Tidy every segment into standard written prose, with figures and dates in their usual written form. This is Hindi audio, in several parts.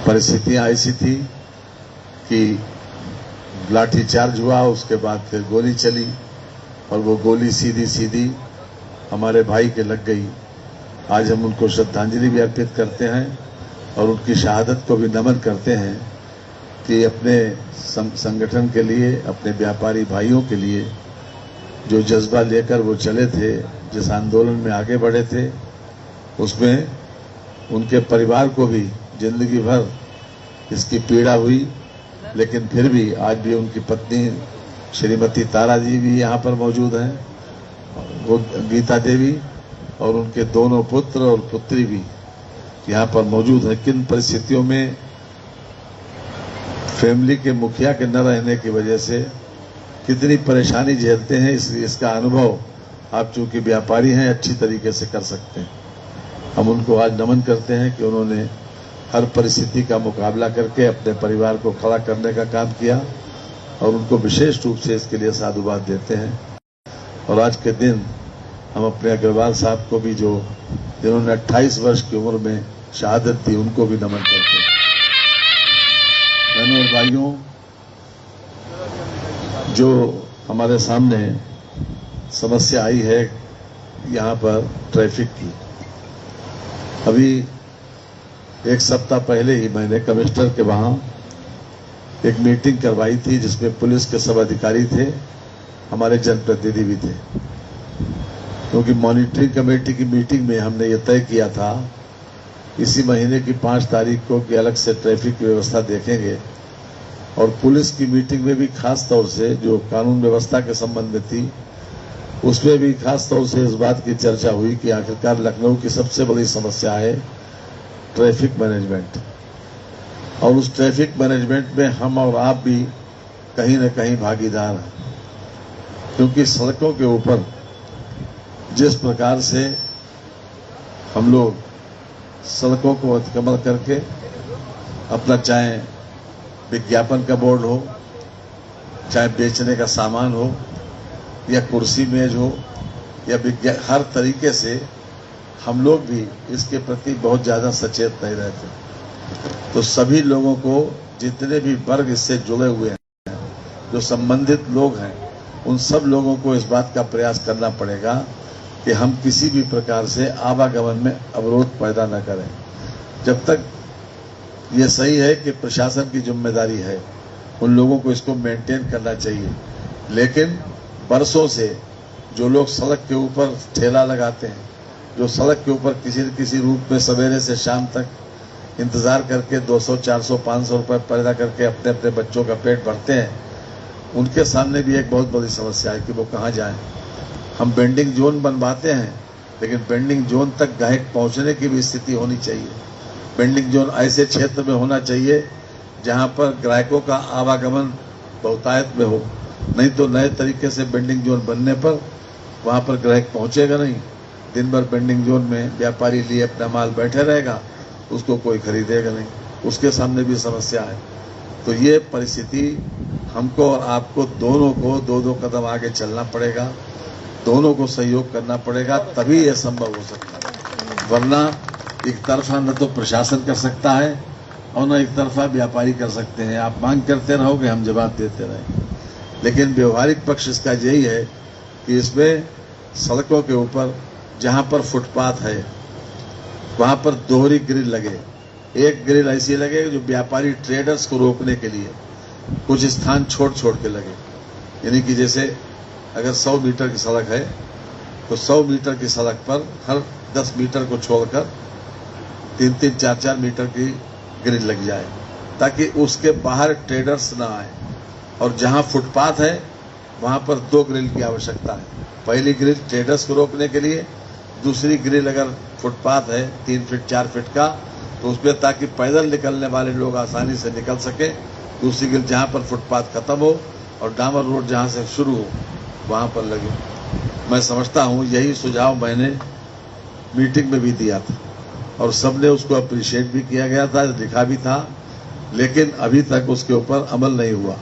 परिस्थितियां ऐसी थी कि लाठीचार्ज हुआ, उसके बाद फिर गोली चली और वो गोली सीधी सीधी हमारे भाई के लग गई। आज हम उनको श्रद्धांजलि भी अर्पित करते हैं और उनकी शहादत को भी नमन करते हैं कि अपने संगठन के लिए, अपने व्यापारी भाइयों के लिए जो जज्बा लेकर वो चले थे, जिस आंदोलन में आगे बढ़े थे, उसमें उनके परिवार को भी जिंदगी भर इसकी पीड़ा हुई। लेकिन फिर भी आज भी उनकी पत्नी श्रीमती तारा जी भी यहाँ पर मौजूद हैं, वो गीता देवी, और उनके दोनों पुत्र और पुत्री भी यहाँ पर मौजूद हैं। किन परिस्थितियों में फैमिली के मुखिया के न रहने की वजह से कितनी परेशानी झेलते हैं, इसका अनुभव आप चूंकि व्यापारी हैं अच्छी तरीके से कर सकते हैं। हम उनको आज नमन करते हैं कि उन्होंने हर परिस्थिति का मुकाबला करके अपने परिवार को खड़ा करने का काम किया और उनको विशेष रूप से इसके लिए साधुवाद देते हैं। और आज के दिन हम अपने अग्रवाल साहब को भी, जिन्होंने 28 वर्ष की उम्र में शहादत दी, उनको भी नमन करते हैं। बहनों और भाइयों, जो हमारे सामने समस्या आई है यहाँ पर ट्रैफिक की, अभी एक सप्ताह पहले ही मैंने कमिश्नर के वहां एक मीटिंग करवाई थी जिसमें पुलिस के सब अधिकारी थे, हमारे जनप्रतिनिधि भी थे। क्योंकि मॉनिटरिंग कमेटी की मीटिंग में हमने ये तय किया था इसी महीने की 5 तारीख को कि अलग से ट्रैफिक की व्यवस्था देखेंगे। और पुलिस की मीटिंग में भी खास तौर से जो कानून व्यवस्था के संबंध में थी, उसमें भी खास तौर से इस बात की चर्चा हुई कि आखिरकार लखनऊ की सबसे बड़ी समस्या है ट्रैफिक मैनेजमेंट। और उस ट्रैफिक मैनेजमेंट में हम और आप भी कहीं न कहीं भागीदार हैं, क्योंकि सड़कों के ऊपर जिस प्रकार से हम लोग सड़कों को अतिक्रमण करके अपना, चाहे विज्ञापन का बोर्ड हो, चाहे बेचने का सामान हो, या कुर्सी मेज हो, या हर तरीके से हम लोग भी इसके प्रति बहुत ज्यादा सचेत नहीं रहते। तो सभी लोगों को, जितने भी वर्ग इससे जुड़े हुए हैं, जो संबंधित लोग हैं, उन सब लोगों को इस बात का प्रयास करना पड़ेगा कि हम किसी भी प्रकार से आवागमन में अवरोध पैदा न करें। जब तक ये सही है कि प्रशासन की जिम्मेदारी है, उन लोगों को इसको मेंटेन करना चाहिए। लेकिन बरसों से जो लोग सड़क के ऊपर ठेला लगाते हैं, जो सड़क के ऊपर किसी न किसी रूप में सवेरे से शाम तक इंतजार करके 200, 400, 500 रुपए पैदा करके अपने अपने बच्चों का पेट भरते हैं, उनके सामने भी एक बहुत बड़ी समस्या है कि वो कहाँ जाएं। हम बेंडिंग जोन बनवाते हैं, लेकिन बेंडिंग जोन तक ग्राहक पहुंचने की भी स्थिति होनी चाहिए। बेंडिंग जोन ऐसे क्षेत्र में होना चाहिए जहां पर ग्राहकों का आवागमन बहुतायत में हो, नहीं तो नए तरीके से बेंडिंग जोन बनने पर वहां पर ग्राहक पहुंचेगा नहीं। दिन भर बेंडिंग जोन में व्यापारी लिए अपना माल बैठे रहेगा, उसको कोई खरीदेगा नहीं, उसके सामने भी समस्या है। तो ये परिस्थिति हमको और आपको दोनों को 2-2 कदम आगे चलना पड़ेगा, दोनों को सहयोग करना पड़ेगा, तभी यह संभव हो सकता है। वरना एक तरफा न तो प्रशासन कर सकता है और न एक तरफा व्यापारी कर सकते हैं। आप मांग करते रहोगे, हम जवाब देते रहेंगे। लेकिन व्यवहारिक पक्ष इसका यही है कि इसमें सड़कों के ऊपर जहां पर फुटपाथ है वहां पर दोहरी ग्रिल लगे। एक ग्रिल ऐसी लगे जो व्यापारी ट्रेडर्स को रोकने के लिए कुछ स्थान छोड़ के लगे। यानी कि जैसे अगर 100 मीटर की सड़क है तो 100 मीटर की सड़क पर हर 10 मीटर को छोड़कर 3-3, 4-4 मीटर की ग्रिल लग जाए, ताकि उसके बाहर ट्रेडर्स ना आए। और जहां फुटपाथ है वहां पर 2 ग्रिल की आवश्यकता है। पहली ग्रिल ट्रेडर्स को रोकने के लिए, दूसरी ग्रिल अगर फुटपाथ है 3 फीट 4 फीट का, तो उसमें ताकि पैदल निकलने वाले लोग आसानी से निकल सके। दूसरी ग्रिल जहां पर फुटपाथ खत्म हो और डामर रोड जहां से शुरू हो वहां पर लगे। मैं समझता हूं यही सुझाव मैंने मीटिंग में भी दिया था और सबने उसको अप्रिशिएट भी किया गया था, लिखा भी था, लेकिन अभी तक उसके ऊपर अमल नहीं हुआ।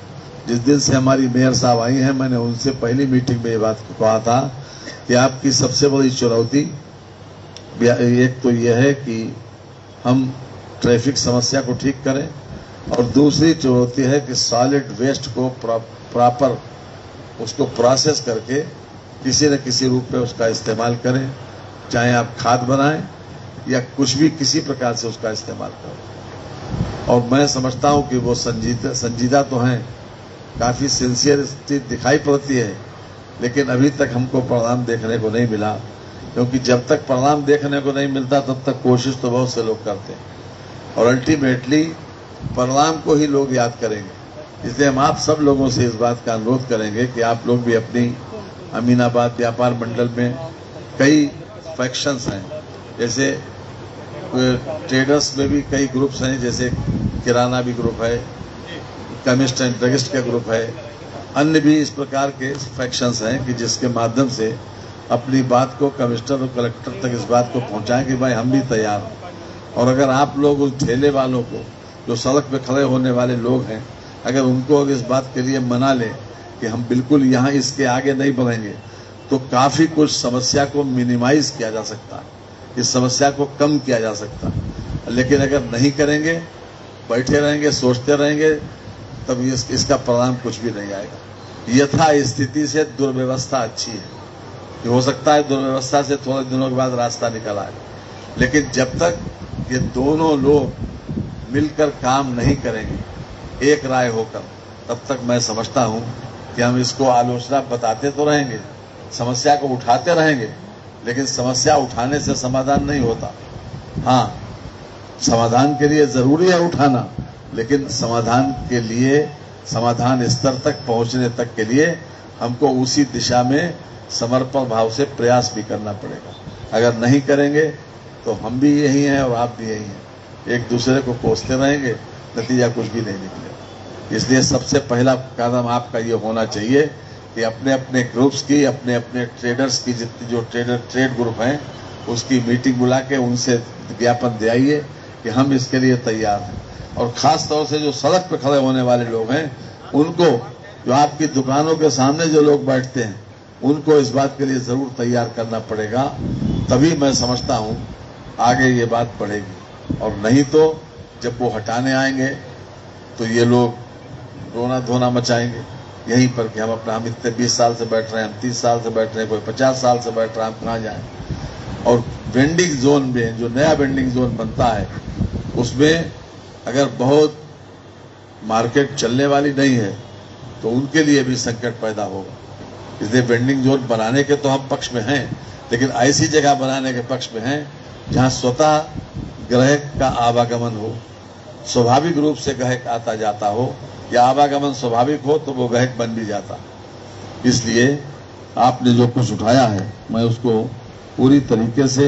जिस दिन से हमारी मेयर साहब आई हैं, मैंने उनसे पहली मीटिंग में ये बात कहा था कि आपकी सबसे बड़ी चुनौती एक तो यह है कि हम ट्रैफिक समस्या को ठीक करें, और दूसरी चुनौती है कि सॉलिड वेस्ट को प्रॉपर उसको प्रोसेस करके किसी न किसी रूप में उसका इस्तेमाल करें, चाहे आप खाद बनाएं या कुछ भी किसी प्रकार से उसका इस्तेमाल करें। और मैं समझता हूं कि वो संजीदा तो हैं, काफी सिंसियरिटी दिखाई पड़ती है, लेकिन अभी तक हमको परिणाम देखने को नहीं मिला, क्योंकि जब तक परिणाम देखने को नहीं मिलता तब तक कोशिश तो बहुत से लोग करते हैं, और अल्टीमेटली परिणाम को ही लोग याद करेंगे। इसलिए हम आप सब लोगों से इस बात का अनुरोध करेंगे कि आप लोग भी अपनी अमीनाबाद व्यापार मंडल में कई फैक्शंस हैं, जैसे ट्रेडर्स में भी कई ग्रुप्स हैं, जैसे किराना भी ग्रुप है, केमिस्ट एंड ड्रगिस्ट का ग्रुप है, अन्य भी इस प्रकार के फैक्शंस हैं कि जिसके माध्यम से अपनी बात को कमिश्नर और कलेक्टर तक इस बात को पहुंचाएं कि भाई हम भी तैयार हैं। और अगर आप लोग उस ठेले वालों को, जो सड़क पे खड़े होने वाले लोग हैं, अगर उनको इस बात के लिए मना लें कि हम बिल्कुल यहाँ इसके आगे नहीं बढ़ेंगे, तो काफी कुछ समस्या को मिनिमाइज किया जा सकता है, इस समस्या को कम किया जा सकता है। लेकिन अगर नहीं करेंगे, बैठे रहेंगे, सोचते रहेंगे, तब इसका परिणाम कुछ भी नहीं आएगा। यथा स्थिति से दुर्व्यवस्था अच्छी है, ये हो सकता है दुर्व्यवस्था से थोड़े दिनों के बाद रास्ता निकल आए, लेकिन जब तक ये दोनों लोग मिलकर काम नहीं करेंगे एक राय होकर, तब तक मैं समझता हूं कि हम इसको आलोचना बताते तो रहेंगे, समस्या को उठाते रहेंगे, लेकिन समस्या उठाने से समाधान नहीं होता। हाँ, समाधान के लिए जरूरी है उठाना, लेकिन समाधान के लिए, समाधान स्तर तक पहुंचने तक के लिए हमको उसी दिशा में समर्पण भाव से प्रयास भी करना पड़ेगा। अगर नहीं करेंगे तो हम भी यही हैं और आप भी यही हैं, एक दूसरे को कोसते रहेंगे, नतीजा कुछ भी नहीं निकलेगा। इसलिए सबसे पहला कदम आपका ये होना चाहिए कि अपने अपने ग्रुप्स की, अपने अपने ट्रेडर्स की, जितनी जो ट्रेड ग्रुप हैं, उसकी मीटिंग बुला के उनसे ज्ञापन दे आइए कि हम इसके लिए तैयार हैं। और खास तौर से जो सड़क पर खड़े होने वाले लोग हैं, उनको, जो आपकी दुकानों के सामने जो लोग बैठते हैं, उनको इस बात के लिए जरूर तैयार करना पड़ेगा, तभी मैं समझता हूं आगे ये बात बढ़ेगी। और नहीं तो जब वो हटाने आएंगे तो ये लोग रोना धोना मचाएंगे यहीं पर कि हम इतने 20 साल से बैठ रहे हैं, हम 30 साल से बैठ रहे हैं, कोई 50 साल से बैठ रहा है, हम कहाँ जाएं। और वेंडिंग जोन में, जो नया वेंडिंग जोन बनता है, उसमें अगर बहुत मार्केट चलने वाली नहीं है तो उनके लिए भी संकट पैदा होगा। इसलिए वेंडिंग जोन बनाने के तो हम पक्ष में हैं, लेकिन ऐसी जगह बनाने के पक्ष में हैं जहां स्वतः ग्राहक का आवागमन हो, स्वाभाविक रूप से ग्राहक आता जाता हो, या आवागमन स्वाभाविक हो तो वो ग्राहक बन भी जाता। इसलिए आपने जो कुछ उठाया है, मैं उसको पूरी तरीके से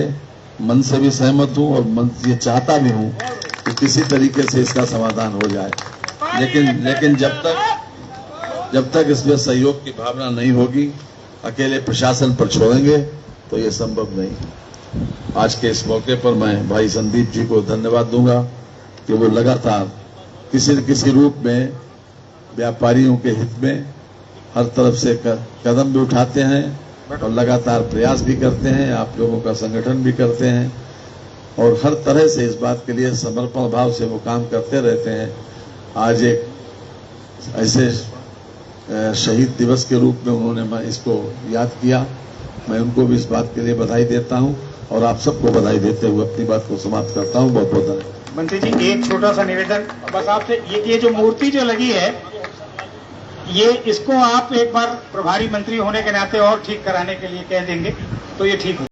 मन से भी सहमत हूं, और मन ये चाहता भी हूं कि किसी तरीके से इसका समाधान हो जाए। लेकिन जब तक इसमें सहयोग की भावना नहीं होगी, अकेले प्रशासन पर छोड़ेंगे तो ये संभव नहीं। आज के इस मौके पर मैं भाई संदीप जी को धन्यवाद दूंगा कि वो लगातार किसी न किसी रूप में व्यापारियों के हित में हर तरफ से कदम भी उठाते हैं और लगातार प्रयास भी करते हैं, आप लोगों का संगठन भी करते हैं, और हर तरह से इस बात के लिए समर्पण भाव से वो काम करते रहते हैं। आज एक ऐसे शहीद दिवस के रूप में उन्होंने इसको याद किया, मैं उनको भी इस बात के लिए बधाई देता हूं, और आप सबको बधाई देते हुए अपनी बात को समाप्त करता हूं। बहुत बहुत धन्यवाद। मंत्री जी, एक छोटा सा निवेदन बस आपसे, ये जो मूर्ति जो लगी है, ये इसको आप एक बार प्रभारी मंत्री होने के नाते और ठीक कराने के लिए कह देंगे तो ये ठीक हो।